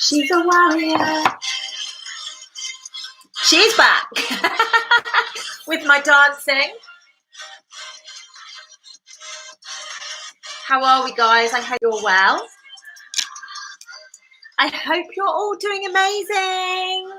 She's a warrior. She's back with my dancing. How are we, guys? I hope you're well. I hope you're all doing amazing.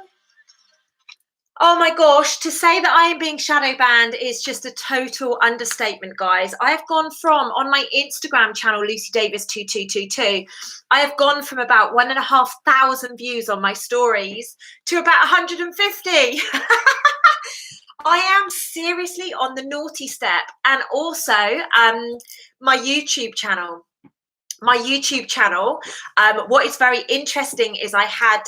Oh my gosh, to say that I am being shadow banned is just a total understatement, guys. I have gone from, on my Instagram channel, Lucy Davis 2222, I have gone from about 1,500 views on my stories to about 150. I am seriously on the naughty step. And also my YouTube channel. What is very interesting is I had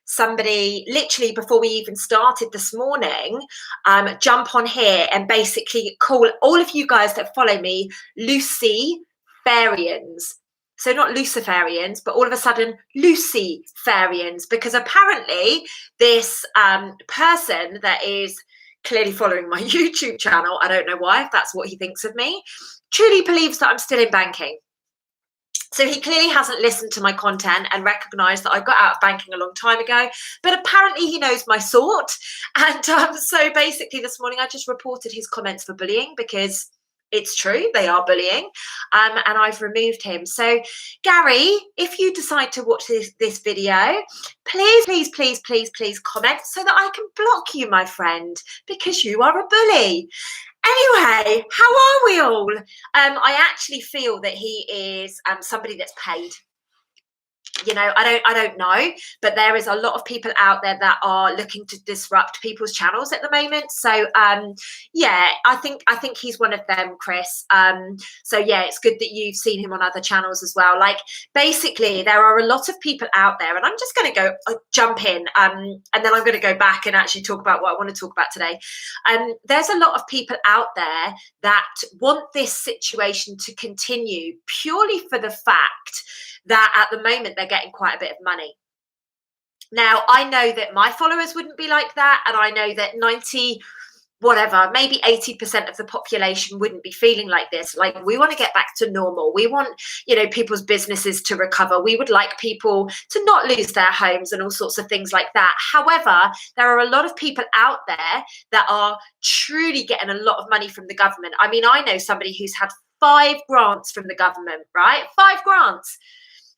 somebody literally before we even started this morning jump on here and basically call all of you guys that follow me Luciferians. So not Luciferians, but all of a sudden Luciferians, because apparently this person that is clearly following my YouTube channel, I don't know why, if that's what he thinks of me, truly believes that I'm still in banking. So he clearly hasn't listened to my content and recognised that I got out of banking a long time ago, but apparently he knows my sort. And so basically this morning I just reported his comments for bullying, because it's true, they are bullying, and I've removed him. So Gary, if you decide to watch this video, please comment so that I can block you, my friend, because you are a bully. Anyway, how are we all? I actually feel that he is somebody that's paid. You know, I don't know, but there is a lot of people out there that are looking to disrupt people's channels at the moment. So yeah, I think he's one of them, Chris. So yeah, it's good that you've seen him on other channels as well. Like, basically there are a lot of people out there, and I'm just going to go jump in and then I'm going to go back and actually talk about what I want to talk about today. There's a lot of people out there that want this situation to continue purely for the fact that at the moment they're getting quite a bit of money. Now, I know that my followers wouldn't be like that, and I know that 90, whatever, maybe 80% of the population wouldn't be feeling like this. Like, we want to get back to normal. We want, you know, people's businesses to recover. We would like people to not lose their homes and all sorts of things like that. However, there are a lot of people out there that are truly getting a lot of money from the government. I mean, I know somebody who's had 5 grants from the government, right? 5 grants.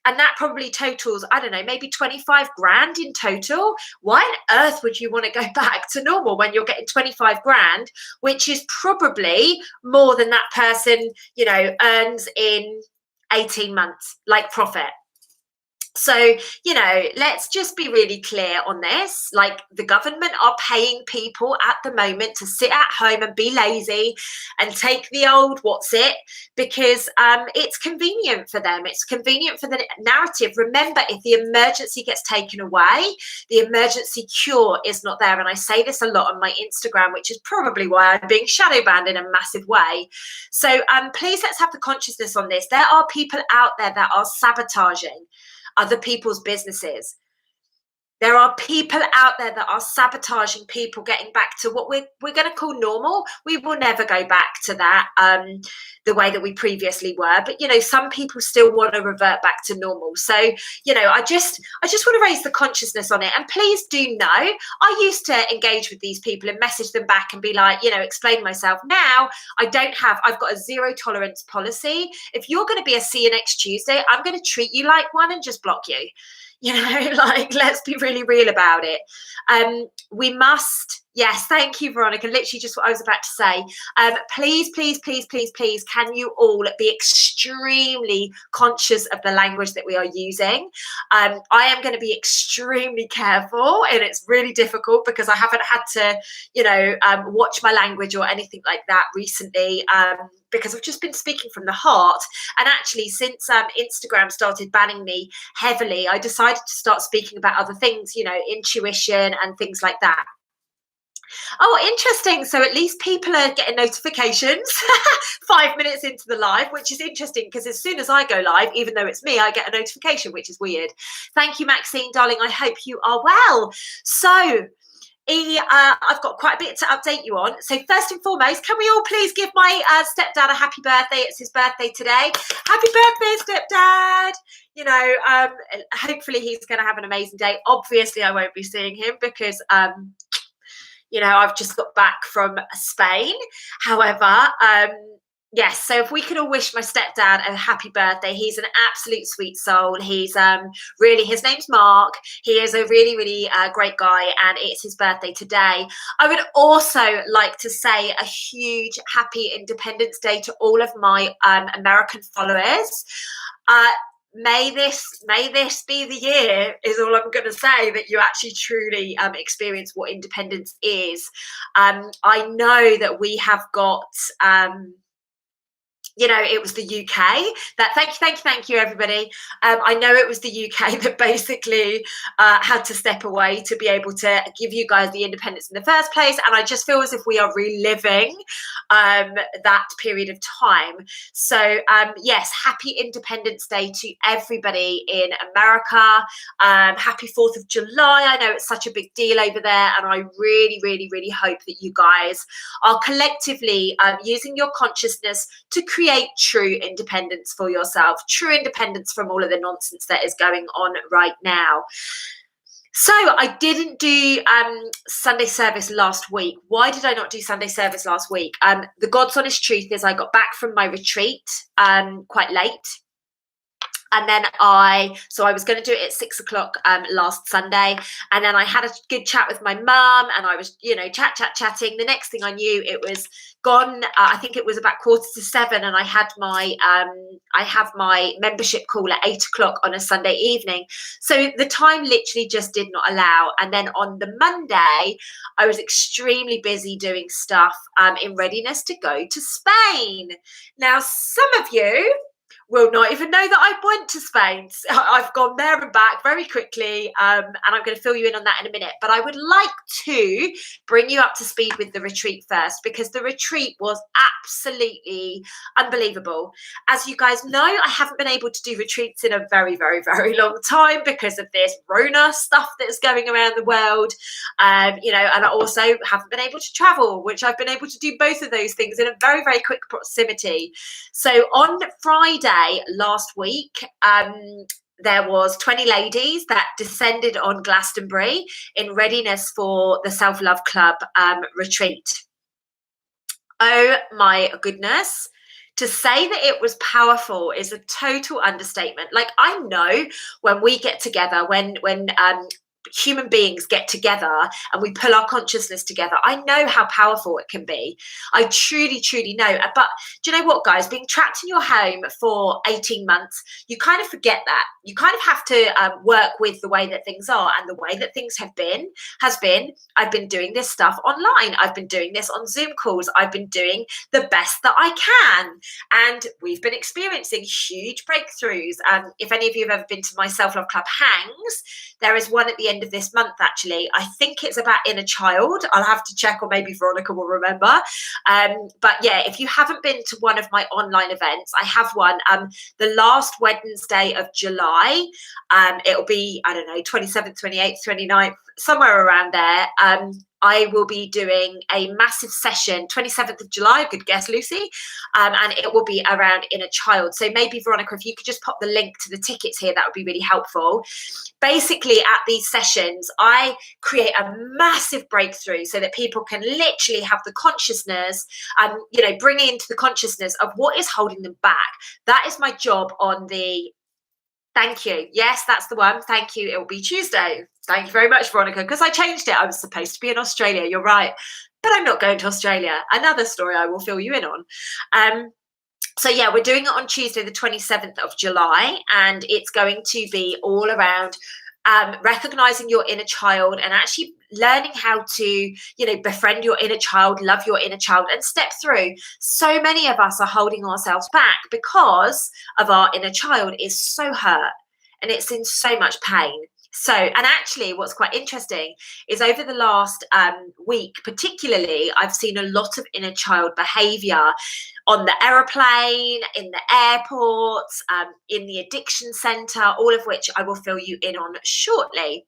And that probably totals, I don't know, maybe 25 grand in total. Why on earth would you want to go back to normal when you're getting 25 grand, which is probably more than that person, you know, earns in 18 months, like profit? So, you know, let's just be really clear on this. Like, the government are paying people at the moment to sit at home and be lazy and take the old what's it, because it's convenient for them. It's convenient for the narrative. Remember, if the emergency gets taken away, the emergency cure is not there. And I say this a lot on my Instagram, which is probably why I'm being shadow banned in a massive way. So please, let's have the consciousness on this. There are people out there that are sabotaging other people's businesses. There are people out there that are sabotaging people getting back to what we're going to call normal. We will never go back to that the way that we previously were. But, you know, some people still want to revert back to normal. So, you know, I just want to raise the consciousness on it. And please do know, I used to engage with these people and message them back and be like, you know, explain myself. Now I've got a zero tolerance policy. If you're going to be a see you next Tuesday, I'm going to treat you like one and just block you. You know, like, let's be really real about it. We must, yes, thank you, Veronica. Literally just what I was about to say. Please, can you all be extremely conscious of the language that we are using? I am going to be extremely careful, and it's really difficult because I haven't had to, you know, watch my language or anything like that recently. Because I've just been speaking from the heart. And actually, since Instagram started banning me heavily, I decided to start speaking about other things, you know, intuition and things like that. Oh, interesting. So at least people are getting notifications 5 minutes into the live, which is interesting, because as soon as I go live, even though it's me, I get a notification, which is weird. Thank you, Maxine, darling. I hope you are well. So I've got quite a bit to update you on. So first and foremost, can we all please give my stepdad a happy birthday? It's his birthday today. Happy birthday, stepdad. You know, hopefully he's going to have an amazing day. Obviously, I won't be seeing him because, you know, I've just got back from Spain. However, yes, so if we could all wish my stepdad a happy birthday. He's an absolute sweet soul. He's really, his name's Mark. He is a really, really great guy, and it's his birthday today. I would also like to say a huge happy Independence Day to all of my American followers. May this be the year, is all I'm going to say, that you actually truly experience what independence is. I know that we have got you know, it was the UK that, thank you, everybody. I know it was the UK that basically had to step away to be able to give you guys the independence in the first place. And I just feel as if we are reliving that period of time. So yes, happy Independence Day to everybody in America. Happy 4th of July. I know it's such a big deal over there. And I really, really, really hope that you guys are collectively using your consciousness to create true independence for yourself, true independence from all of the nonsense that is going on right now. So I didn't do Sunday service last week. Why did I not do Sunday service last week? The God's honest truth is I got back from my retreat quite late. And then I was going to do it at 6 o'clock last Sunday. And then I had a good chat with my mum, and I was, you know, chatting. The next thing I knew, it was gone. I think it was about 6:45, and I have my membership call at 8 o'clock on a Sunday evening. So the time literally just did not allow. And then on the Monday, I was extremely busy doing stuff in readiness to go to Spain. Now, some of you will not even know that I went to Spain. I've gone there and back very quickly, and I'm going to fill you in on that in a minute. But I would like to bring you up to speed with the retreat first, because the retreat was absolutely unbelievable. As you guys know, I haven't been able to do retreats in a very, very, very long time because of this Rona stuff that's going around the world, you know, and I also haven't been able to travel, which I've been able to do both of those things in a very, very quick proximity. So on Friday last week, there was 20 ladies that descended on Glastonbury in readiness for the Self-Love Club retreat. Oh my goodness. To say that it was powerful is a total understatement. Like, I know when we get together, when human beings get together and we pull our consciousness together, I know how powerful it can be. I truly, truly know. But do you know what, guys? Being trapped in your home for 18 months, you kind of forget that. You kind of have to work with the way that things are, and the way that things has been, I've been doing this stuff online. I've been doing this on Zoom calls. I've been doing the best that I can. And we've been experiencing huge breakthroughs. If any of you have ever been to my Self-Love Club hangs, there is one at the end of this month, actually. I think it's about inner child. I'll have to check, or maybe Veronica will remember. But yeah, if you haven't been to one of my online events, I have one the last Wednesday of July. It'll be, I don't know, 27th, 28th, 29th, somewhere around there. I will be doing a massive session, 27th of July, good guess, Lucy, and it will be around inner child. So maybe, Veronica, if you could just pop the link to the tickets here, that would be really helpful. Basically, at these sessions, I create a massive breakthrough so that people can literally have the consciousness, you know, bring into the consciousness of what is holding them back. That is my job on the... Thank you. Yes, that's the one. Thank you. It will be Tuesday. Thank you very much, Veronica, because I changed it. I was supposed to be in Australia. You're right. But I'm not going to Australia. Another story I will fill you in on. So yeah, we're doing it on Tuesday, the 27th of July, and it's going to be all around recognizing your inner child and actually learning how to, you know, befriend your inner child, love your inner child, and step through. So many of us are holding ourselves back because of our inner child is so hurt and it's in so much pain. So, and actually what's quite interesting is over the last week, particularly, I've seen a lot of inner child behavior on the aeroplane, in the airports, in the addiction center, all of which I will fill you in on shortly.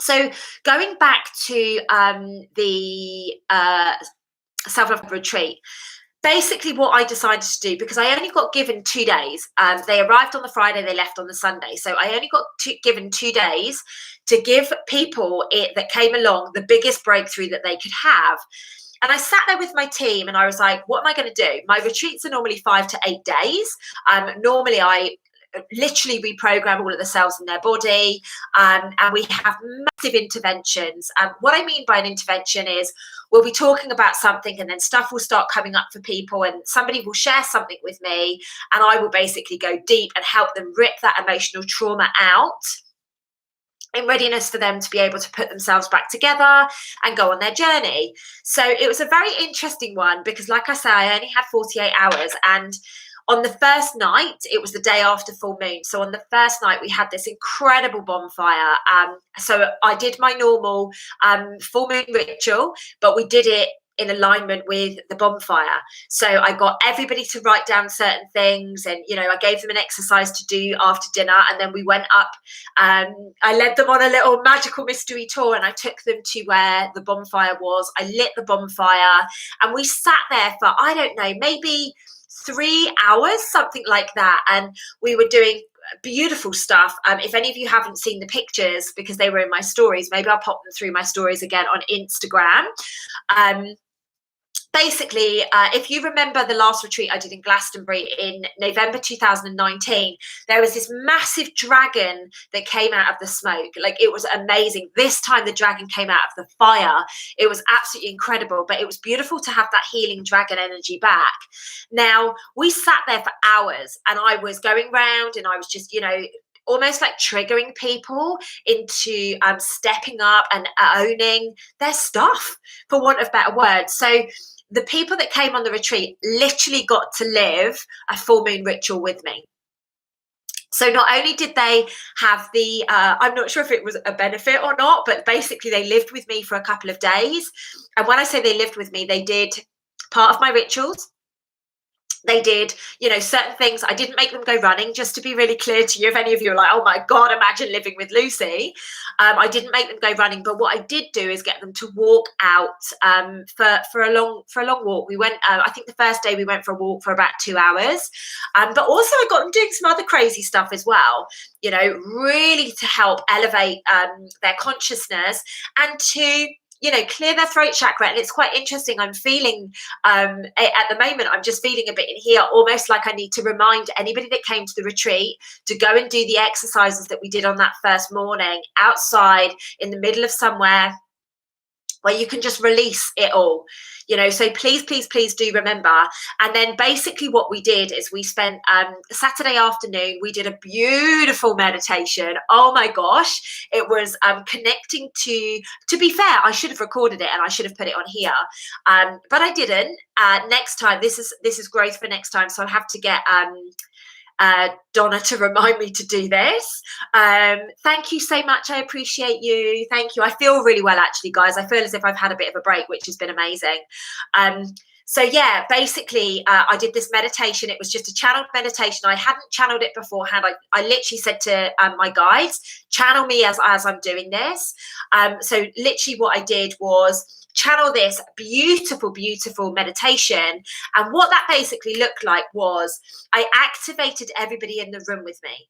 So going back to the self-love retreat, basically what I decided to do, because I only got given 2 days, they arrived on the Friday, they left on the Sunday. So I only got given 2 days to give people that came along the biggest breakthrough that they could have. And I sat there with my team and I was like, what am I going to do? My retreats are normally 5 to 8 days. Normally I literally reprogram all of the cells in their body, and we have massive interventions. What I mean by an intervention is we'll be talking about something and then stuff will start coming up for people and somebody will share something with me and I will basically go deep and help them rip that emotional trauma out in readiness for them to be able to put themselves back together and go on their journey. So it was a very interesting one because, like I say, I only had 48 hours. And on the first night, it was the day after full moon. So on the first night, we had this incredible bonfire. So I did my normal full moon ritual, but we did it in alignment with the bonfire. So I got everybody to write down certain things and, you know, I gave them an exercise to do after dinner. And then we went up, I led them on a little magical mystery tour and I took them to where the bonfire was. I lit the bonfire and we sat there for, I don't know, maybe 3 hours, something like that. And we were doing beautiful stuff. If any of you haven't seen the pictures, because they were in my stories, maybe I'll pop them through my stories again on Instagram. Basically, if you remember the last retreat I did in Glastonbury in November 2019, there was this massive dragon that came out of the smoke. Like, it was amazing. This time the dragon came out of the fire. It was absolutely incredible, but it was beautiful to have that healing dragon energy back. Now, we sat there for hours and I was going round and I was just, you know, almost like triggering people into stepping up and owning their stuff, for want of better words. So the people that came on the retreat literally got to live a full moon ritual with me. So not only did they have the, I'm not sure if it was a benefit or not, but basically they lived with me for a couple of days. And when I say they lived with me, they did part of my rituals. They did, you know, certain things. I didn't make them go running, just to be really clear to you. If any of you are like, oh my God, imagine living with Lucy. I didn't make them go running, but what I did do is get them to walk out for a long walk. We went, I think the first day we went for a walk for about 2 hours, but also I got them doing some other crazy stuff as well, you know, really to help elevate their consciousness and to, you know, clear their throat chakra. And it's quite interesting. I'm feeling at the moment, I'm just feeling a bit in here, almost like I need to remind anybody that came to the retreat to go and do the exercises that we did on that first morning outside in the middle of somewhere where you can just release it all, you know. So please do remember. And then basically what we did is we spent Saturday afternoon, we did a beautiful meditation. Oh my gosh, it was connecting to be fair, I should have recorded it and I should have put it on here, but I didn't. Next time, this is growth for next time, so I'll have to get Donna to remind me to do this. Thank you so much. I appreciate you. Thank you. I feel really well, actually, guys. I feel as if I've had a bit of a break, which has been amazing. So yeah, basically, I did this meditation. It was just a channeled meditation. I hadn't channeled it beforehand. I literally said to my guides, channel me as I'm doing this. So literally what I did was channel this beautiful meditation. And what that basically looked like was I activated everybody in the room with me.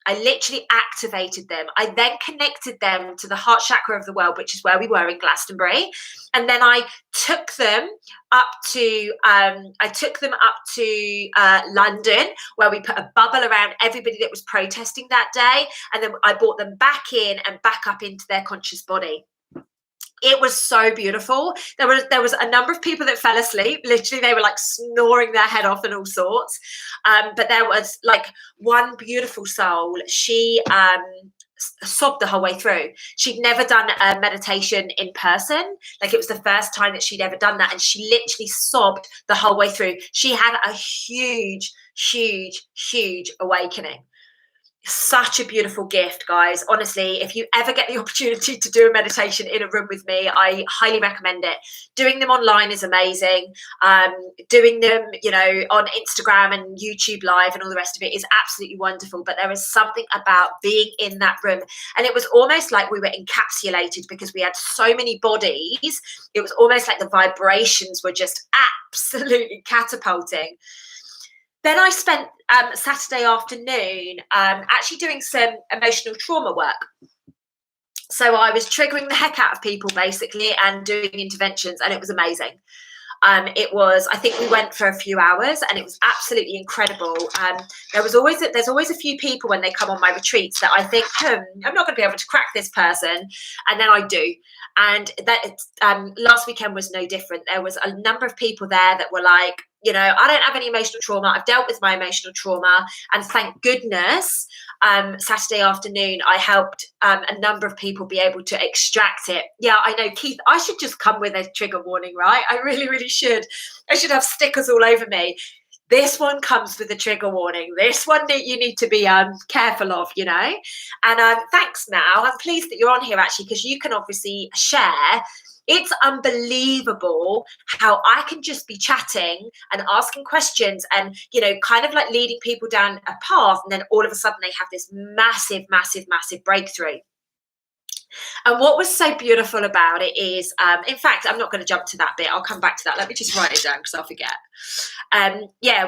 I literally activated them. I then connected them to the heart chakra of the world, which is where we were in Glastonbury. And then I took them up to London, where we put a bubble around everybody that was protesting that day. And then I brought them back in and back up into their conscious body. It was so beautiful. There was a number of people that fell asleep. Literally, they were like snoring their head off and all sorts. But there was like one beautiful soul. She sobbed the whole way through. She'd never done a meditation in person. Like, it was the first time that she'd ever done that. And she literally sobbed the whole way through. She had a huge awakening. Such a beautiful gift, guys. Honestly, if you ever get the opportunity to do a meditation in a room with me, I highly recommend it. Doing them online is amazing. Doing them, on Instagram and YouTube Live and all the rest of it is absolutely wonderful. But there is something about being in that room. And it was almost like we were encapsulated because we had so many bodies. It was almost like the vibrations were just absolutely catapulting. Then I spent Saturday afternoon actually doing some emotional trauma work. So I was triggering the heck out of people basically and doing interventions, and it was amazing. I think we went for a few hours and it was absolutely incredible. There's always a few people when they come on my retreats that I think, I'm not going to be able to crack this person. And then I do. And that last weekend was no different. There was a number of people there that were like, I don't have any emotional trauma. I've dealt with my emotional trauma. And thank goodness, Saturday afternoon, I helped a number of people be able to extract it. Yeah, I know, Keith, I should just come with a trigger warning, right? I really, really should. I should have stickers all over me. This one comes with a trigger warning. This one that you need to be careful of, And thanks, Mal. I'm pleased that you're on here, actually, because you can obviously share. It's unbelievable how I can just be chatting and asking questions and, kind of like leading people down a path. And then all of a sudden they have this massive, massive, massive breakthrough. And what was so beautiful about it is, in fact, I'm not going to jump to that bit. I'll come back to that. Let me just write it down because I'll forget.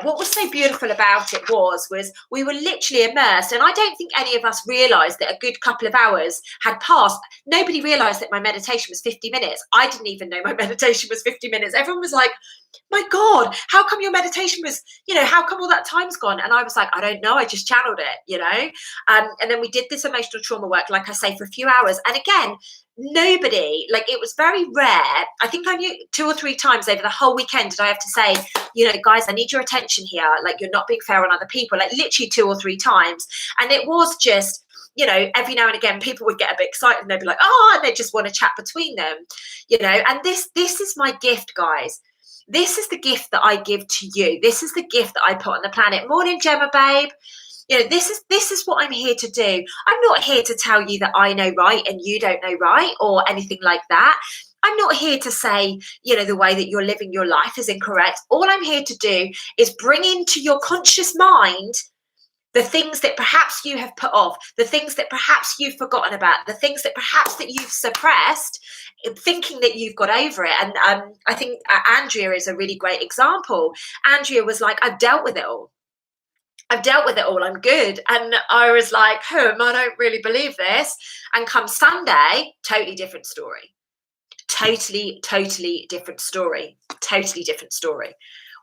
What was so beautiful about it was we were literally immersed. And I don't think any of us realised that a good couple of hours had passed. Nobody realised that my meditation was 50 minutes. I didn't even know my meditation was 50 minutes. Everyone was like, my God, how come your meditation was, how come all that time's gone? And I was like, I don't know. I just channeled it, and then we did this emotional trauma work, like I say, for a few hours. And again, nobody, it was very rare. I think I knew 2 or 3 times over the whole weekend did I have to say, guys, I need your attention here. You're not being fair on other people, literally 2 or 3 times. And it was just, every now and again, people would get a bit excited and they'd be like, and they just want to chat between them, and this is my gift, guys. This is the gift that I give to you. This is the gift that I put on the planet. Morning, Gemma, babe. This is what I'm here to do. I'm not here to tell you that I know right and you don't know right or anything like that. I'm not here to say, the way that you're living your life is incorrect. All I'm here to do is bring into your conscious mind the things that perhaps you have put off, the things that perhaps you've forgotten about, the things that perhaps that you've suppressed, thinking that you've got over it. And I think Andrea is a really great example. Andrea was like, I've dealt with it all. I'm good. And I was like, I don't really believe this. And come Sunday, totally different story. Totally different story.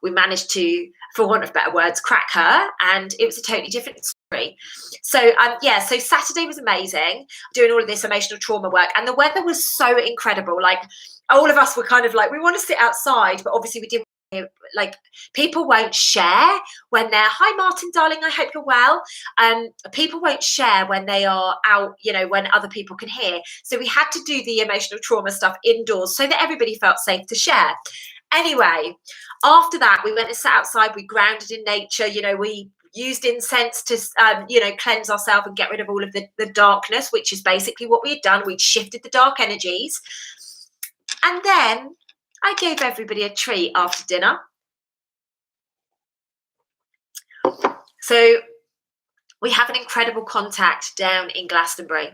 We managed to, for want of better words, crack her, and it was a totally different story. So so Saturday was amazing, doing all of this emotional trauma work, and the weather was so incredible. All of us were kind of like, we want to sit outside, but obviously we didn't. People won't share when they're, hi Martin darling, I hope you're well. People won't share when they are out, when other people can hear. So we had to do the emotional trauma stuff indoors so that everybody felt safe to share. Anyway, after that, we went and sat outside, we grounded in nature, we used incense to, cleanse ourselves and get rid of all of the darkness, which is basically what we had done. We'd shifted the dark energies. And then I gave everybody a treat after dinner. So we have an incredible contact down in Glastonbury,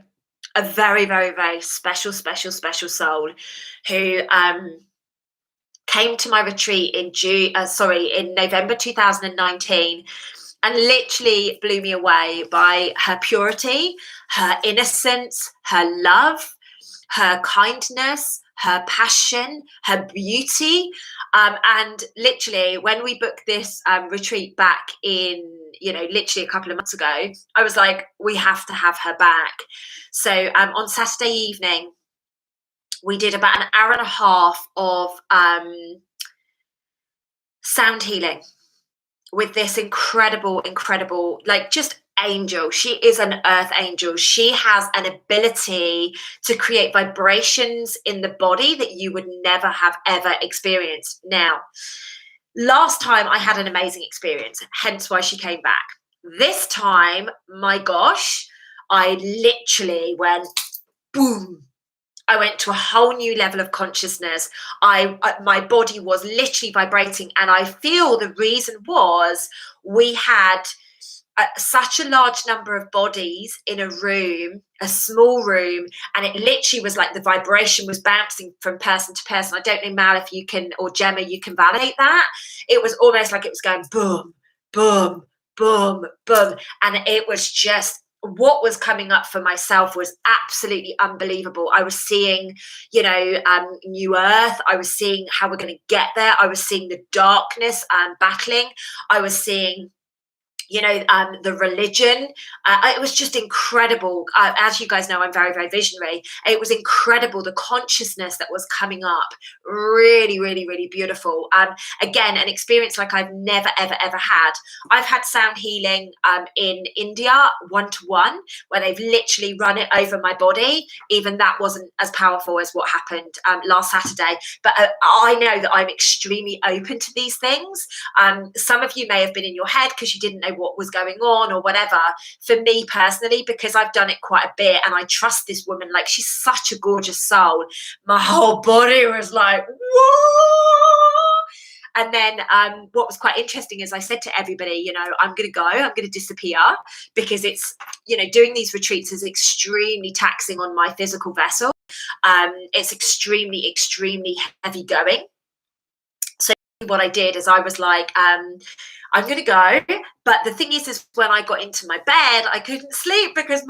a very, very, very special soul who came to my retreat in November 2019 and literally blew me away by her purity, her innocence, her love, her kindness, her passion, her beauty. And literally when we booked this retreat back in, literally a couple of months ago, I was like, we have to have her back. So on Saturday evening, we did about an hour and a half of sound healing with this incredible, just angel. She is an earth angel. She has an ability to create vibrations in the body that you would never have ever experienced. Now, last time I had an amazing experience, hence why she came back. This time, my gosh, I literally went boom. I went to a whole new level of consciousness. My body was literally vibrating, and I feel the reason was we had such a large number of bodies in a room, a small room, and it literally was like the vibration was bouncing from person to person. I don't know, Mal, if you can, or Gemma, you can validate that. It was almost like it was going boom, boom, boom, boom, and it was just, what was coming up for myself was absolutely unbelievable. I was seeing, new earth. I was seeing how we're going to get there. I was seeing the darkness battling. I was seeing the religion. It was just incredible. As you guys know, I'm very, very visionary. It was incredible, the consciousness that was coming up. Really, really, really beautiful. Again, an experience like I've never, ever, ever had. I've had sound healing in India, 1-to-1, where they've literally run it over my body. Even that wasn't as powerful as what happened last Saturday. But I know that I'm extremely open to these things. Some of you may have been in your head because you didn't know what was going on or whatever. For me personally, because I've done it quite a bit and I trust this woman, like, she's such a gorgeous soul, my whole body was like, whoa. And then what was quite interesting is I said to everybody, I'm going to go, I'm going to disappear, because it's, doing these retreats is extremely taxing on my physical vessel. It's extremely, extremely heavy going. So what I did is I was like, I'm going to go. But the thing is when I got into my bed, I couldn't sleep because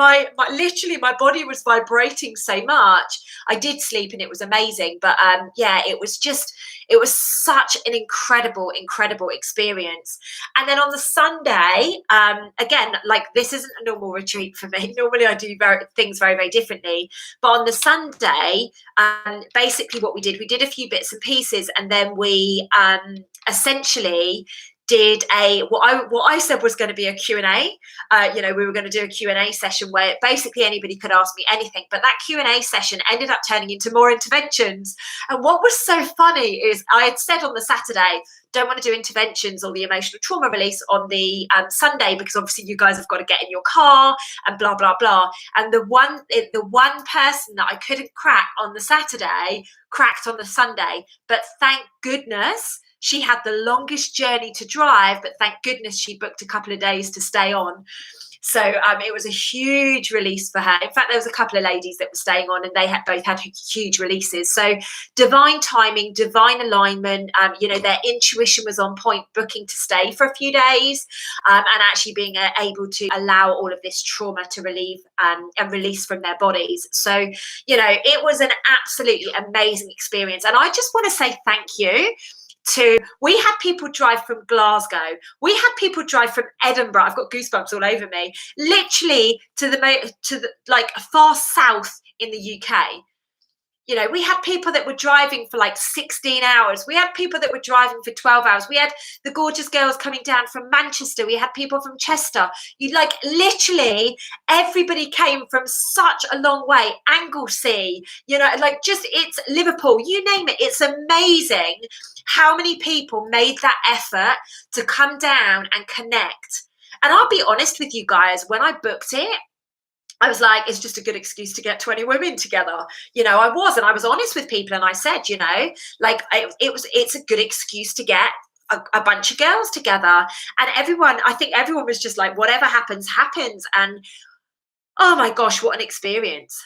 literally my body was vibrating so much. I did sleep and it was amazing. But it was such an incredible, incredible experience. And then on the Sunday, again, like, this isn't a normal retreat for me. Normally I do things very, very differently. But on the Sunday, basically what we did a few bits and pieces, and then we essentially did what I said was going to be a Q&A. We were going to do a Q&A session where basically anybody could ask me anything, but that Q&A session ended up turning into more interventions. And what was so funny is I had said on the Saturday, don't want to do interventions or the emotional trauma release on the Sunday, because obviously you guys have got to get in your car and blah, blah, blah. And the one person that I couldn't crack on the Saturday cracked on the Sunday. But thank goodness she had the longest journey to drive, but thank goodness she booked a couple of days to stay on. So it was a huge release for her. In fact, there was a couple of ladies that were staying on, and they both had huge releases. So divine timing, divine alignment, their intuition was on point, booking to stay for a few days, and actually being able to allow all of this trauma to relieve and release from their bodies. So, it was an absolutely amazing experience. And I just want to say thank you. We had people drive from Glasgow. We had people drive from Edinburgh. I've got goosebumps all over me. Literally to the like far south in the UK. We had people that were driving for like 16 hours. We had people that were driving for 12 hours. We had the gorgeous girls coming down from Manchester. We had people from Chester. Literally everybody came from such a long way. Anglesey, it's Liverpool, you name it. It's amazing how many people made that effort to come down and connect. And I'll be honest with you guys, when I booked it, I was like, it's just a good excuse to get 20 women together. I was honest with people, and I said, it's a good excuse to get a bunch of girls together. And I think everyone was just like, whatever happens, happens. And oh my gosh, what an experience.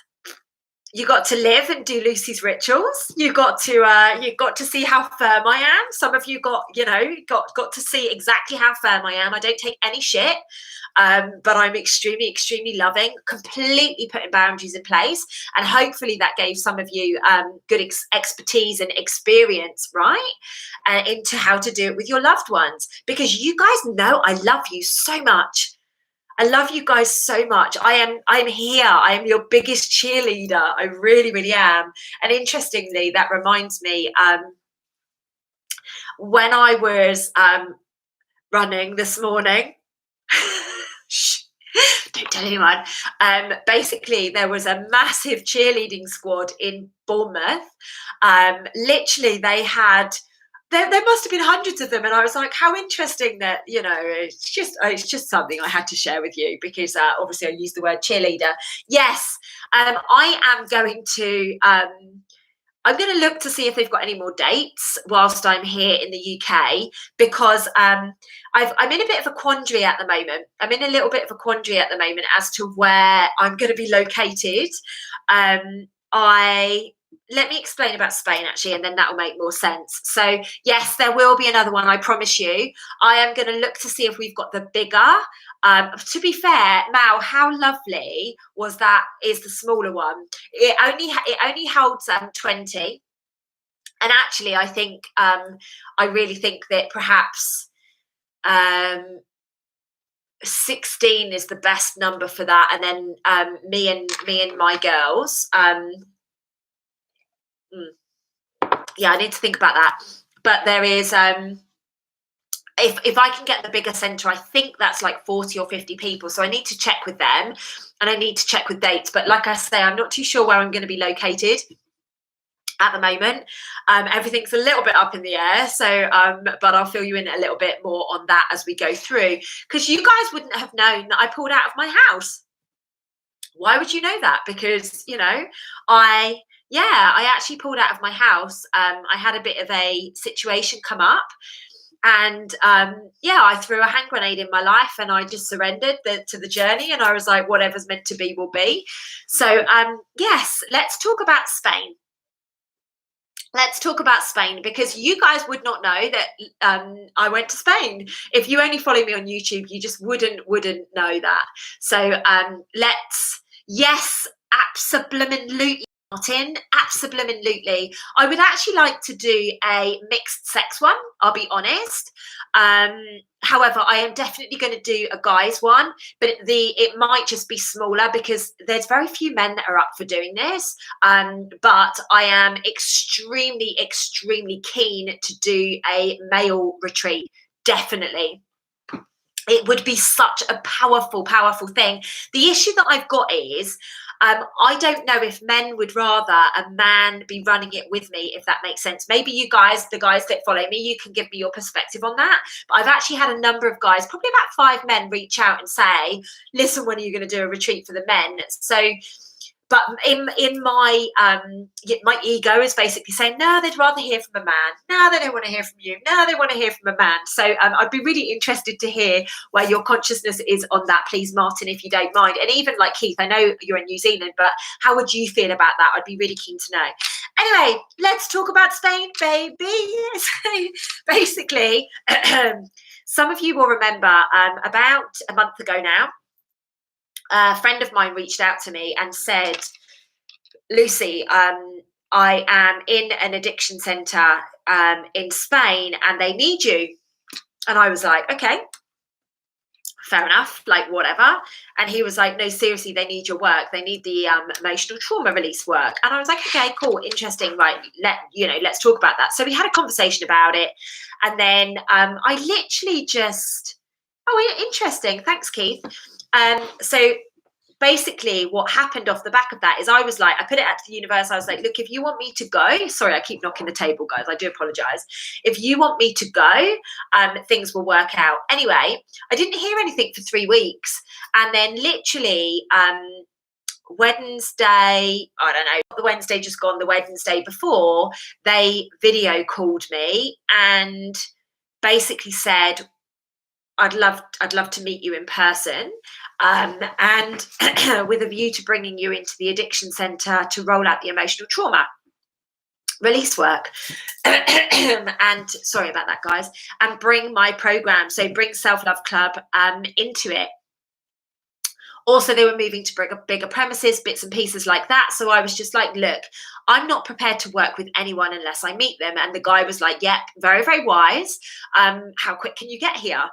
You got to live and do Lucy's rituals. You got to see how firm I am. Some of you got to see exactly how firm I am. I don't take any shit. But I'm extremely, extremely loving, completely putting boundaries in place. And hopefully that gave some of you good expertise and experience, right? Into how to do it with your loved ones. Because you guys know I love you so much. I love you guys so much. I'm here. I am your biggest cheerleader. I really, really am. And interestingly, that reminds me, when I was running this morning, don't tell anyone. Basically, there was a massive cheerleading squad in Bournemouth. Literally, they had there must have been hundreds of them, and I was like, how interesting that, it's just something I had to share with you, because obviously I used the word cheerleader. Yes, I am going to I'm going to look to see if they've got any more dates whilst I'm here in the UK, because I'm in a bit of a quandary at the moment. I'm in a little bit of a quandary at the moment as to where I'm going to be located. Let me explain about Spain, actually, and then that will make more sense. So yes, there will be another one, I promise you. I am going to look to see if we've got the bigger. To be fair, Mal, how lovely was that? Is the smaller one? It only holds 20, and actually, I think I really think that perhaps 16 is the best number for that, and then me and my girls. Yeah, I need to think about that. But there is if I can get the bigger centre, I think that's like 40 or 50 people. So I need to check with them, and I need to check with dates. But like I say, I'm not too sure where I'm going to be located at the moment. Everything's a little bit up in the air. So, but I'll fill you in a little bit more on that as we go through, because you guys wouldn't have known that I pulled out of my house. Why would you know that? Because, I actually pulled out of my house. I had a bit of a situation come up, and I threw a hand grenade in my life, and I just surrendered to the journey, and I was like, whatever's meant to be will be. So yes, let's talk about Spain. Let's talk about Spain, because you guys would not know that I went to Spain. If you only follow me on YouTube, you just wouldn't know that. So yes, absolutely, Martin, absolutely. I would actually like to do a mixed sex one, I'll be honest. However, I am definitely going to do a guys one, but it might just be smaller, because there's very few men that are up for doing this. But I am extremely, extremely keen to do a male retreat. Definitely. It would be such a powerful, powerful thing. The issue that I've got is I don't know if men would rather a man be running it with me, if that makes sense. Maybe you guys, the guys that follow me, you can give me your perspective on that. But I've actually had a number of guys, probably about 5 men, reach out and say, listen, when are you going to do a retreat for the men? So, but in my ego is basically saying, no, they'd rather hear from a man. No, they don't want to hear from you. No, they want to hear from a man. So I'd be really interested to hear where your consciousness is on that, please, Martin, if you don't mind. And even like Keith, I know you're in New Zealand, but how would you feel about that? I'd be really keen to know. Anyway, let's talk about Spain, baby. Basically, some of you will remember about a month ago now, a friend of mine reached out to me and said, Lucy, I am in an addiction centre in Spain, and they need you. And I was like, okay, fair enough, like whatever. And he was like, no, seriously, they need your work. They need the emotional trauma release work. And I was like, okay, cool, interesting. Right, let's talk about that. So we had a conversation about it, and then I literally just, interesting. Thanks, Keith. So basically what happened off the back of that is I was like, I put it out to the universe. I was like, look, if you want me to go, sorry, I keep knocking the table, guys. I do apologize. If you want me to go, things will work out. Anyway, I didn't hear anything for 3 weeks. And then literally Wednesday, I don't know, the Wednesday just gone, the Wednesday before, they video called me and basically said, I'd love to meet you in person, and with a view to bringing you into the addiction centre to roll out the emotional trauma release work. And sorry about that, guys. And bring my program, so bring Self Love Club into it. Also, they were moving to bigger premises, bits and pieces like that. So I was just like, look, I'm not prepared to work with anyone unless I meet them. And the guy was like, yep, very, very wise. How quick can you get here?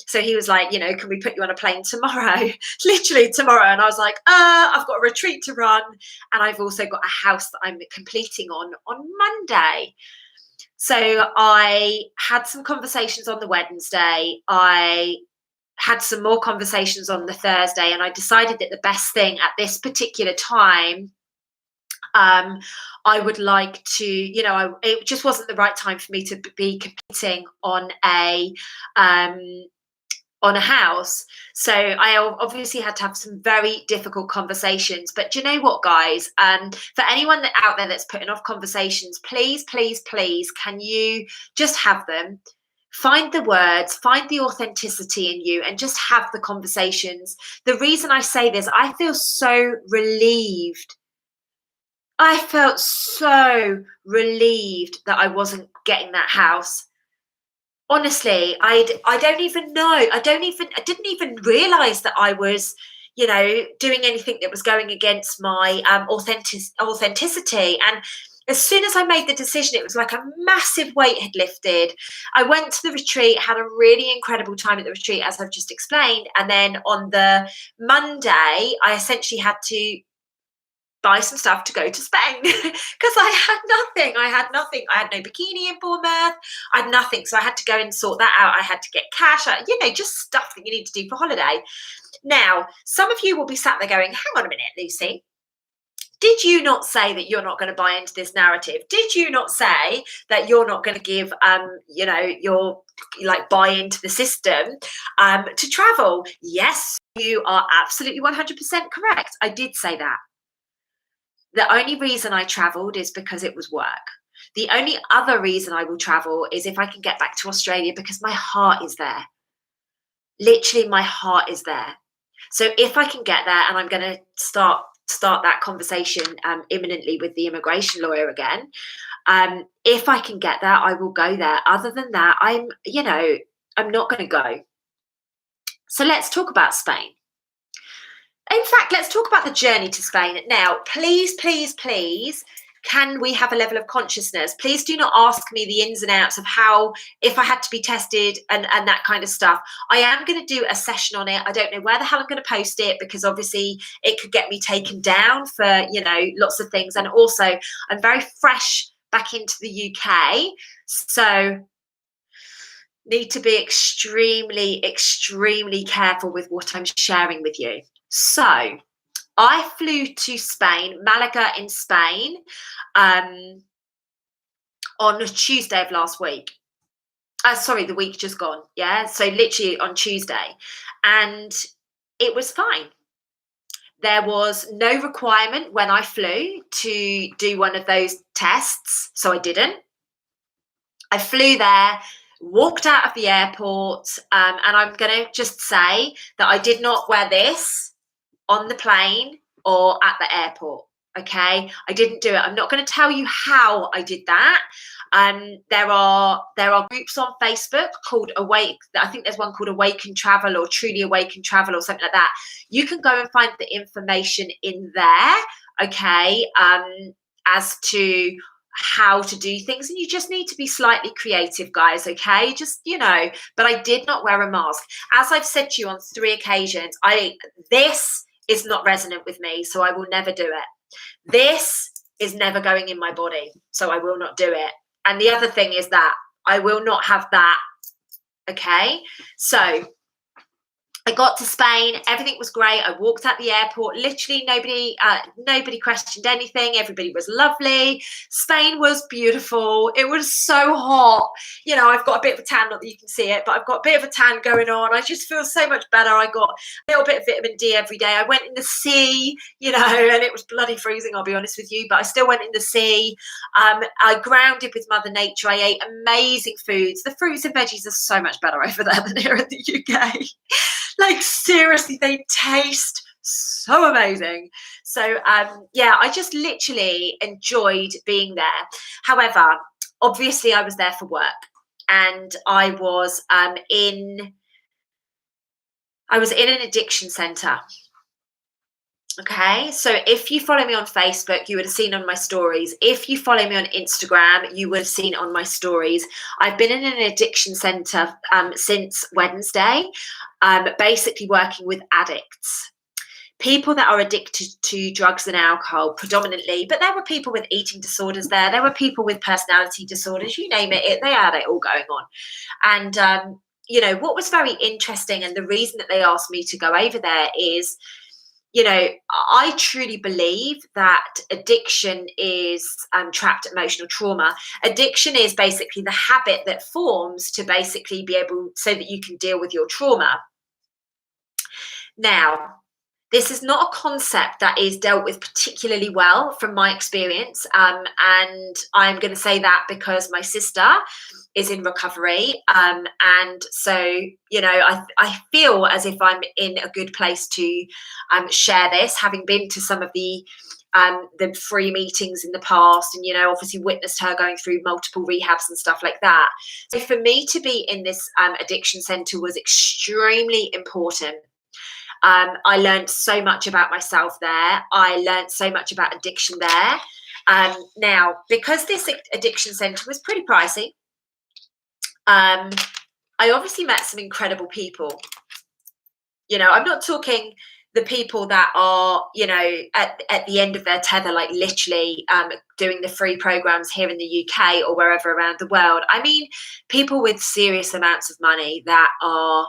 So he was like, can we put you on a plane tomorrow? Literally tomorrow. And I was like, I've got a retreat to run. And I've also got a house that I'm completing on Monday. So I had some conversations on the Wednesday. I had some more conversations on the Thursday, and I decided that the best thing at this particular time I would like to, it just wasn't the right time for me to be competing on a house. So I obviously had to have some very difficult conversations. But do you know what, guys? For anyone out there that's putting off conversations, please, please, please, can you just have them? Find the words, find the authenticity in you, and just have the conversations. The reason I say this, I feel so relieved. I felt so relieved that I wasn't getting that house. Honestly, I don't even know. I didn't even realize that I was, doing anything that was going against my authenticity. And as soon as I made the decision, it was like a massive weight had lifted. I went to the retreat, had a really incredible time at the retreat, as I've just explained. And then on the Monday, I essentially had to buy some stuff to go to Spain because I had nothing. I had no bikini in Bournemouth. I had nothing. So I had to go and sort that out. I had to get cash, just stuff that you need to do for holiday. Now, some of you will be sat there going, hang on a minute, Lucy. Did you not say that you're not going to buy into this narrative? Did you not say that you're not going to give, your buy into the system to travel? Yes, you are absolutely 100% correct. I did say that. The only reason I travelled is because it was work. The only other reason I will travel is if I can get back to Australia, because my heart is there. Literally, my heart is there. So if I can get there, and I'm going to start that conversation imminently with the immigration lawyer again. If I can get there, I will go there. Other than that, I'm not going to go. So let's talk about Spain. In fact, let's talk about the journey to Spain. Now, please, please, please, can we have a level of consciousness? Please do not ask me the ins and outs of how, if I had to be tested and that kind of stuff. I am going to do a session on it. I don't know where the hell I'm going to post it, because obviously it could get me taken down for, lots of things. And also, I'm very fresh back into the UK. So need to be extremely, extremely careful with what I'm sharing with you. So I flew to Spain, Malaga in Spain, on Tuesday of last week. The week just gone. Yeah. So literally on Tuesday. And it was fine. There was no requirement when I flew to do one of those tests. So I didn't. I flew there, walked out of the airport, and I'm going to just say that I did not wear this on the plane or at the airport. Okay, I didn't do it. I'm not going to tell you how I did that. There are groups on Facebook called Awake. I think there's one called Awake and Travel, or Truly Awake and Travel, or something like that. You can go and find the information in there. Okay, as to how to do things, and you just need to be slightly creative, guys. Okay, just but I did not wear a mask, as I've said to you on 3 occasions. This is not resonant with me, so I will never do it. This is never going in my body, so I will not do it. And the other thing is that I will not have that. Okay, so I got to Spain. Everything was great. I walked out the airport. Literally nobody questioned anything. Everybody was lovely. Spain was beautiful. It was so hot. I've got a bit of a tan, not that you can see it, but I've got a bit of a tan going on. I just feel so much better. I got a little bit of vitamin D every day. I went in the sea, and it was bloody freezing, I'll be honest with you, but I still went in the sea. I grounded with Mother Nature. I ate amazing foods. The fruits and veggies are so much better over there than here in the UK. Like, seriously, they taste so amazing. So, I just literally enjoyed being there. However, obviously, I was there for work, and I was in an addiction centre. Okay, so if you follow me on Facebook, you would have seen on my stories. If you follow me on Instagram, you would have seen on my stories. I've been in an addiction centre since Wednesday, basically working with addicts, people that are addicted to drugs and alcohol predominantly, but there were people with eating disorders there. There were people with personality disorders, you name it, they had it all going on. And, what was very interesting, and the reason that they asked me to go over there is, you know, I truly believe that addiction is trapped emotional trauma. Addiction is basically the habit that forms to basically be able so that you can deal with your trauma. Now, this is not a concept that is dealt with particularly well from my experience. And I'm going to say that because my sister is in recovery. And so, I feel as if I'm in a good place to share this, having been to some of the free meetings in the past, and obviously witnessed her going through multiple rehabs and stuff like that. So for me to be in this addiction center was extremely important. I learned so much about myself there. I learned so much about addiction there. Now, because this addiction center was pretty pricey, I obviously met some incredible people. I'm not talking the people that are, at the end of their tether, like literally doing the free programs here in the UK or wherever around the world. I mean, people with serious amounts of money that are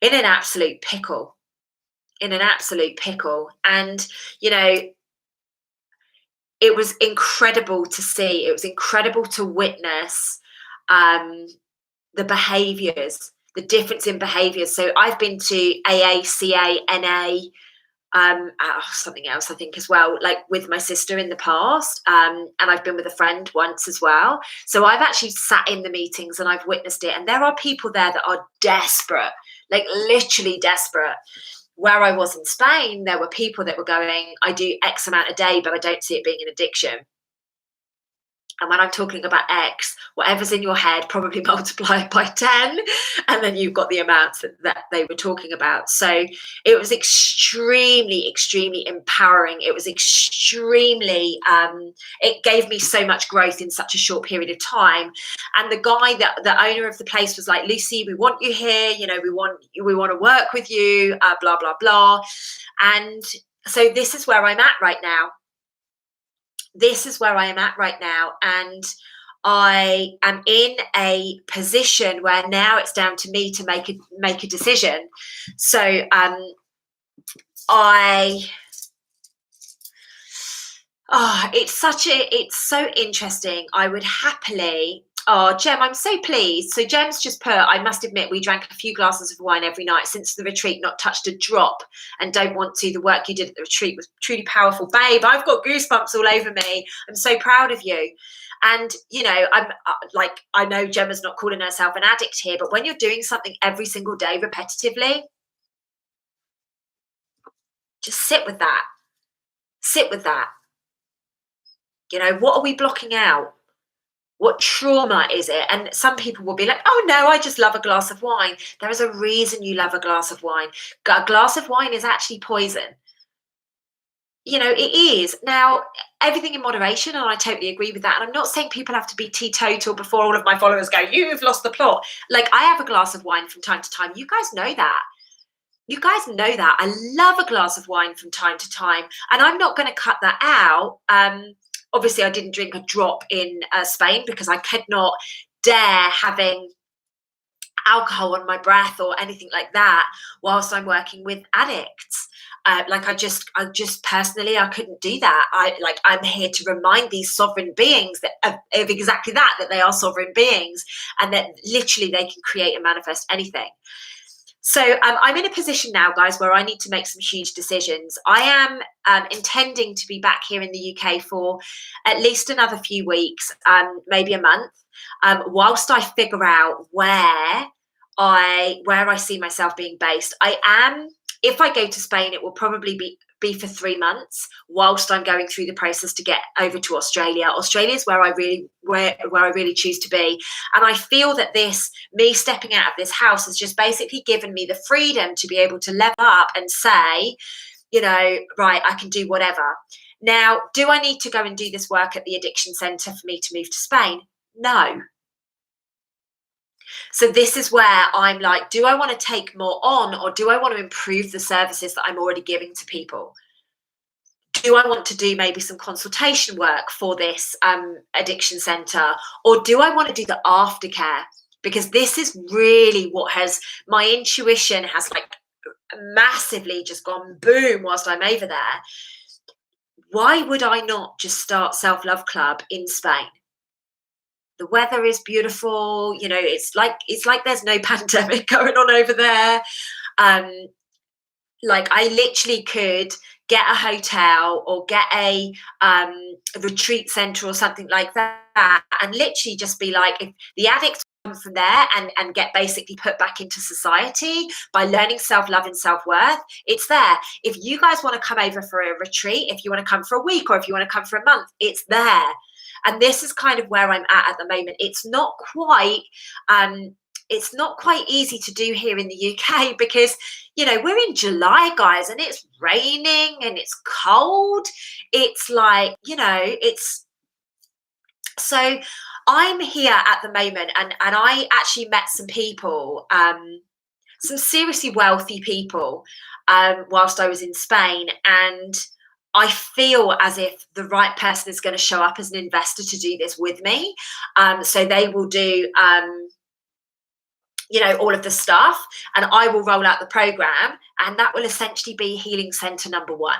in an absolute pickle. And it was incredible to see. It was incredible to witness the behaviors, the difference in behaviors. So I've been to AA, CA, NA, something else I think as well, like with my sister in the past, and I've been with a friend once as well. So I've actually sat in the meetings and I've witnessed it, and there are people there that are desperate, like literally desperate. Where I was in Spain, there were people that were going, I do X amount a day, but I don't see it being an addiction. And when I'm talking about X, whatever's in your head, probably multiply it by 10, and then you've got the amounts that they were talking about. So it was extremely, extremely empowering. It was extremely, it gave me so much growth in such a short period of time. And the guy, the owner of the place was like, Lucy, we want you here. We want to work with you, blah, blah, blah. And so this is where I'm at right now. And I am in a position where now it's down to me to make a decision. So it's so interesting. I would happily. Oh, Jem, I'm so pleased. So Jem's just put, I must admit, we drank a few glasses of wine every night since the retreat, not touched a drop, and don't want to. The work you did at the retreat was truly powerful. Babe, I've got goosebumps all over me. I'm so proud of you. And, I'm I know Gemma's not calling herself an addict here, but when you're doing something every single day repetitively, just sit with that. What are we blocking out? What trauma is it? And some people will be like, oh no, I just love a glass of wine. There is a reason you love a glass of wine. A glass of wine is actually poison. It is. Now, everything in moderation, and I totally agree with that. And I'm not saying people have to be teetotal before all of my followers go, you've lost the plot. Like, I have a glass of wine from time to time. You guys know that. I love a glass of wine from time to time. And I'm not going to cut that out. Obviously, I didn't drink a drop in Spain because I could not dare having alcohol on my breath or anything like that whilst I'm working with addicts. I just personally, I couldn't do that. I'm here to remind these sovereign beings of exactly that they are sovereign beings, and that literally they can create and manifest anything. So I'm in a position now, guys, where I need to make some huge decisions. I am intending to be back here in the UK for at least another few weeks, maybe a month, whilst I figure out where I see myself being based. If I go to Spain, it will probably be for 3 months whilst I'm going through the process to get over to Australia. Australia is where I really choose to be. And I feel that me stepping out of this house has just basically given me the freedom to be able to level up and say, right, I can do whatever. Now, do I need to go and do this work at the addiction centre for me to move to Spain? No. So this is where I'm like, do I want to take more on, or do I want to improve the services that I'm already giving to people? Do I want to do maybe some consultation work for this addiction centre, or do I want to do the aftercare? Because this is really what my intuition has massively just gone boom whilst I'm over there. Why would I not just start Self-Love Club in Spain? The weather is beautiful, you know, it's like there's no pandemic going on over there. Um, like I literally could get a hotel or get a retreat center or something like that, and literally just be like, if the addicts come from there and get basically put back into society by learning self-love and self-worth, it's there. If you guys want to come over for a retreat, if you want to come for a week, or if you want to come for a month, it's there. And this is kind of where I'm at the moment. It's not quite easy to do here in the UK because, you know, we're in July, guys, and it's raining and it's cold. It's like, you know, it's so I'm here at the moment, and I actually met some people, some seriously wealthy people, whilst I was in Spain, and I feel as if the right person is going to show up as an investor to do this with me. So they will do, you know, all of the stuff, and I will roll out the program, and that will essentially be Healing Center number 1.